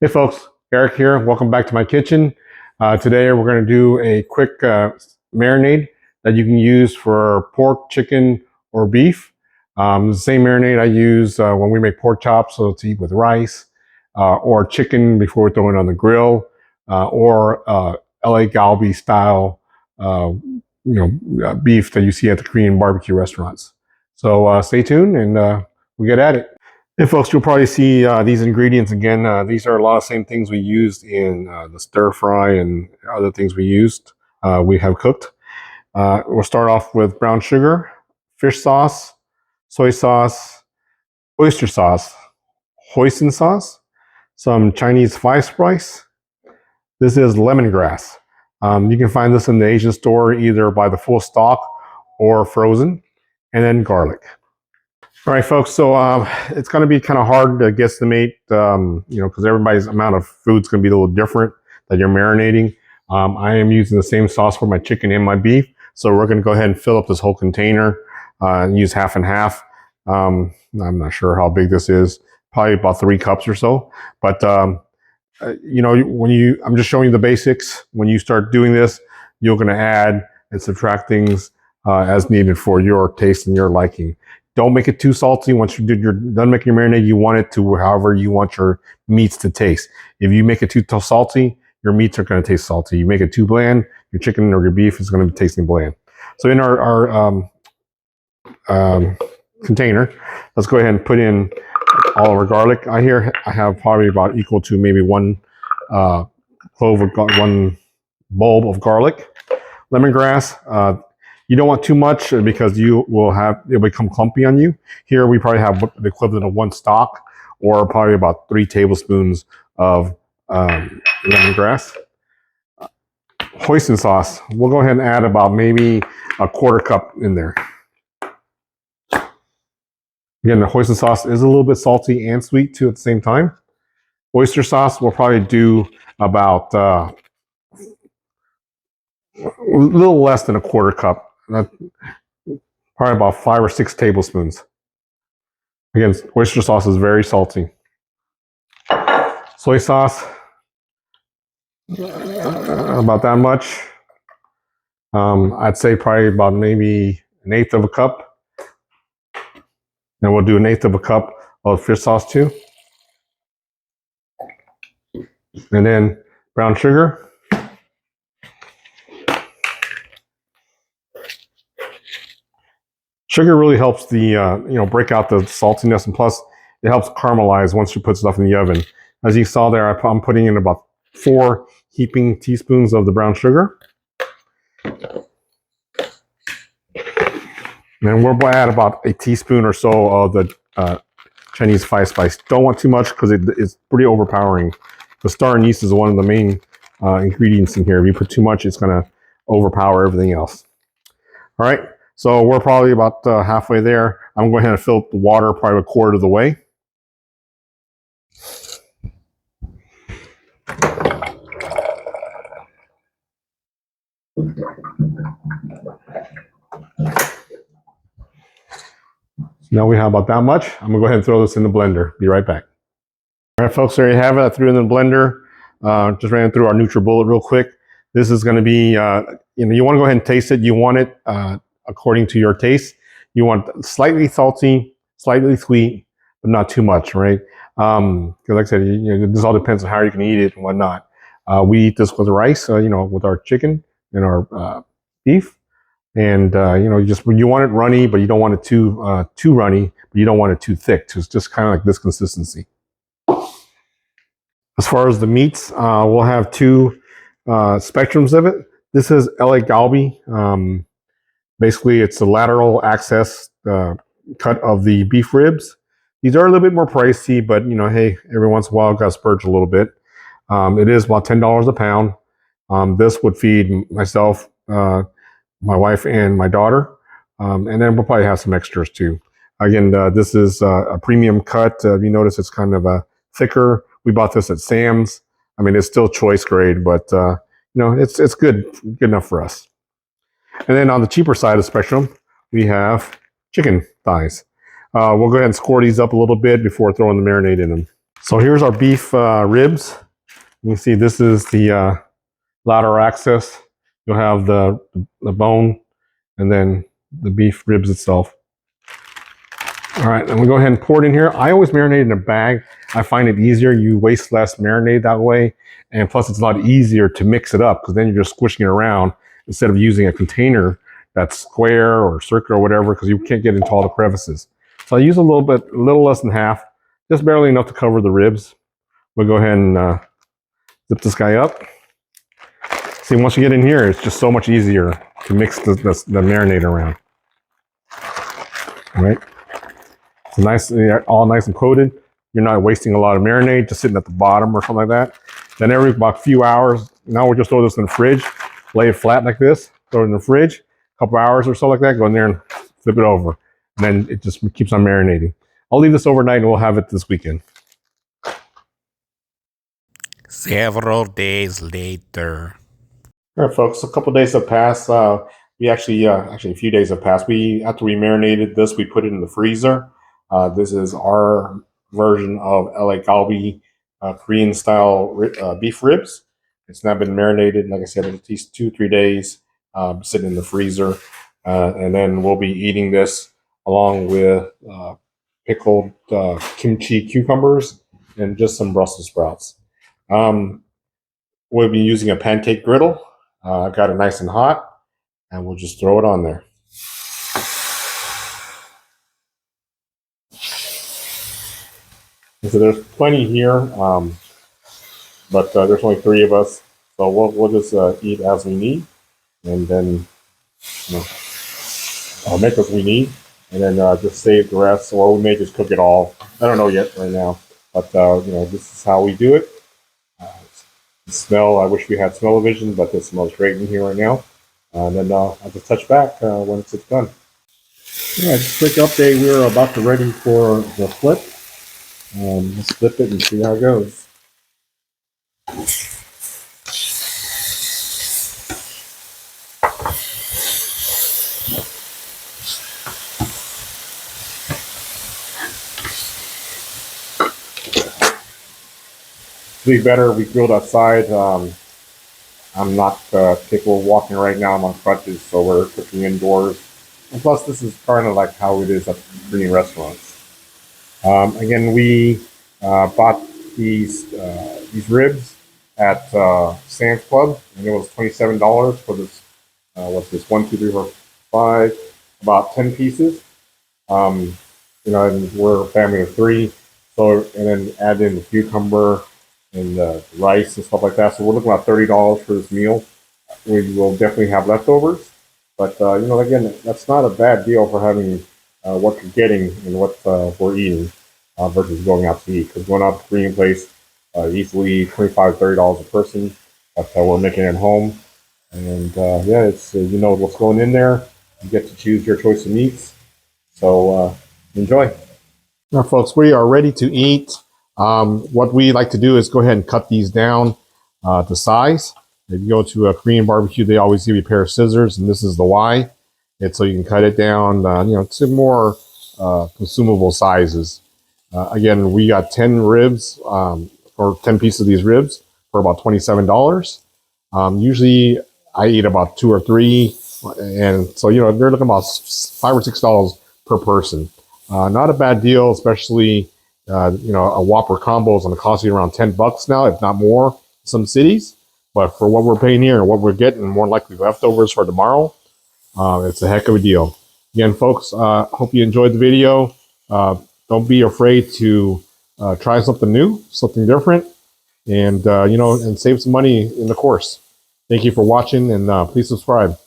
Hey folks, Eric here. Welcome back to my kitchen. Today we're going to do a quick marinade that you can use for pork, chicken, or beef. The same marinade I use when we make pork chops, so to eat with rice, or chicken before we throw it on the grill, or LA Galbi style, beef that you see at the Korean barbecue restaurants. So stay tuned and we'll get at it. And folks, you'll probably see these ingredients again. These are a lot of same things we used in the stir fry and other things we have cooked. We'll start off with brown sugar, fish sauce, soy sauce, oyster sauce, hoisin sauce, some Chinese five spice. This is lemongrass. You can find this in the Asian store either by the full stalk or frozen, and then garlic. All right, folks, so it's going to be kind of hard to guesstimate, because everybody's amount of food is going to be a little different that you're marinating. I am using the same sauce for my chicken and my beef, so we're going to go ahead and fill up this whole container and use half and half. I'm not sure how big this is, probably about 3 cups or so. But, I'm just showing you the basics. When you start doing this, you're going to add and subtract things as needed for your taste and your liking. Don't make it too salty. Once you're done making your marinade, you want it to however you want your meats to taste. If you make it too salty, your meats are going to taste salty. You make it too bland, your chicken or your beef is going to be tasting bland. So in our container, let's go ahead and put in all of our garlic. I have probably about equal to maybe one one bulb of garlic. Lemongrass. You don't want too much because it'll become clumpy on you. Here we probably have the equivalent of 1 stalk or probably about 3 tablespoons of lemongrass. Hoisin sauce, we'll go ahead and add about maybe a 1/4 cup in there. Again, the hoisin sauce is a little bit salty and sweet too at the same time. Oyster sauce, we'll probably do about a little less than a 1/4 cup. Probably about 5 or 6 tablespoons. Again, oyster sauce is very salty. Soy sauce, about that much. I'd say probably about maybe 1/8 of a cup. And we'll do 1/8 of a cup of fish sauce too. And then brown sugar. Sugar really helps break out the saltiness, and plus it helps caramelize once you put stuff in the oven. As you saw there, I'm putting in about 4 heaping teaspoons of the brown sugar. And we'll add about a teaspoon or so of the Chinese five spice. Don't want too much because it's pretty overpowering. The star anise is one of the main ingredients in here. If you put too much, it's going to overpower everything else. All right. So we're probably about halfway there. I'm going to fill up the water probably 1/4 of the way. Now we have about that much. I'm going to go ahead and throw this in the blender. Be right back. All right, folks, there you have it. I threw it in the blender. Just ran through our NutriBullet real quick. This is going to be, you want to go ahead and taste it. You want it according to your taste. You want slightly salty, slightly sweet, but not too much, right? Because like I said, this all depends on how you can eat it and whatnot. We eat this with rice, with our chicken and our beef. And, you want it runny, but you don't want it too runny, but you don't want it too thick. So it's just kind of like this consistency. As far as the meats, we'll have 2 spectrums of it. This is LA Galbi. Basically, it's the lateral access cut of the beef ribs. These are a little bit more pricey, but hey, every once in a while, I've got to splurge a little bit. It is about $10 a pound. This would feed myself, my wife, and my daughter, and then we'll probably have some extras too. Again, this is a premium cut. If you notice, it's kind of a thicker. We bought this at Sam's. I mean, it's still choice grade, but it's good enough for us. And then on the cheaper side of the spectrum, we have chicken thighs. We'll go ahead and score these up a little bit before throwing the marinade in them. So here's our beef ribs. You can see this is the lateral access. You'll have the bone and then the beef ribs itself. All right, then we go ahead and pour it in here. I always marinate in a bag. I find it easier. You waste less marinade that way. And plus it's a lot easier to mix it up because then you're just squishing it around instead of using a container that's square or circular or whatever because you can't get into all the crevices. So I use a little less than half, just barely enough to cover the ribs. We'll go ahead and zip this guy up. See, once you get in here, it's just so much easier to mix the marinade around. All right. It's nice, all nice and coated. You're not wasting a lot of marinade just sitting at the bottom or something like that. Then every about a few hours, now we'll just throw this in the fridge, lay it flat like this, throw it in the fridge, a couple hours or so like that, go in there and flip it over. And then it just keeps on marinating. I'll leave this overnight and we'll have it this weekend. Several days later. All right, folks, a couple days have passed. We actually a few days have passed. After we marinated this, we put it in the freezer. This is our version of LA Galbi Korean style beef ribs. It's now been marinated, like I said, at least 2-3 days, sitting in the freezer. And then we'll be eating this along with pickled kimchi cucumbers and just some Brussels sprouts. We'll be using a pancake griddle. I've got it nice and hot, and we'll just throw it on there. So there's plenty here, but there's only 3 of us, so we'll just eat as we need, and then make what we need, and then just save the rest, or we may just cook it all. I don't know yet right now, but this is how we do it. The smell, I wish we had smell-o-vision, but it smells great in here right now. And then I'll just touch back once it's done. Yeah, just a quick update. We're about to ready for the flip. Let's flip it and see how it goes. To be better, we grilled outside. I'm not capable of walking right now. I'm on crutches, so we're cooking indoors. And plus, this is kind of like how it is at Korean restaurants. Again, we bought these ribs at Sam's Club, and it was $27 for this. What's this? 1, 2, 3, 4, 5, about 10 pieces. And we're a family of 3, so and then add in the cucumber and rice and stuff like that. So we're looking at $30 for this meal. We will definitely have leftovers, but again, that's not a bad deal for having what you're getting and what we're eating versus going out to eat. Because going out to Korean place, easily $25, $30 a person. But we're making it at home, and it's what's going in there. You get to choose your choice of meats. So enjoy. Now, folks, we are ready to eat. What we like to do is go ahead and cut these down to size. If you go to a Korean barbecue, they always give you a pair of scissors, and this is the Y. It's so you can cut it down, to more consumable sizes. Again, we got 10 ribs, or 10 pieces of these ribs for about $27. Usually I eat about 2 or 3, and so, they're looking about $5 or $6 per person. Not a bad deal, especially, a Whopper combo is going to cost you around $10 now, if not more, in some cities. But for what we're paying here and what we're getting, more likely leftovers for tomorrow, it's a heck of a deal. Again, folks, hope you enjoyed the video. Don't be afraid to try something new, something different, and and save some money in the course. Thank you for watching, and please subscribe.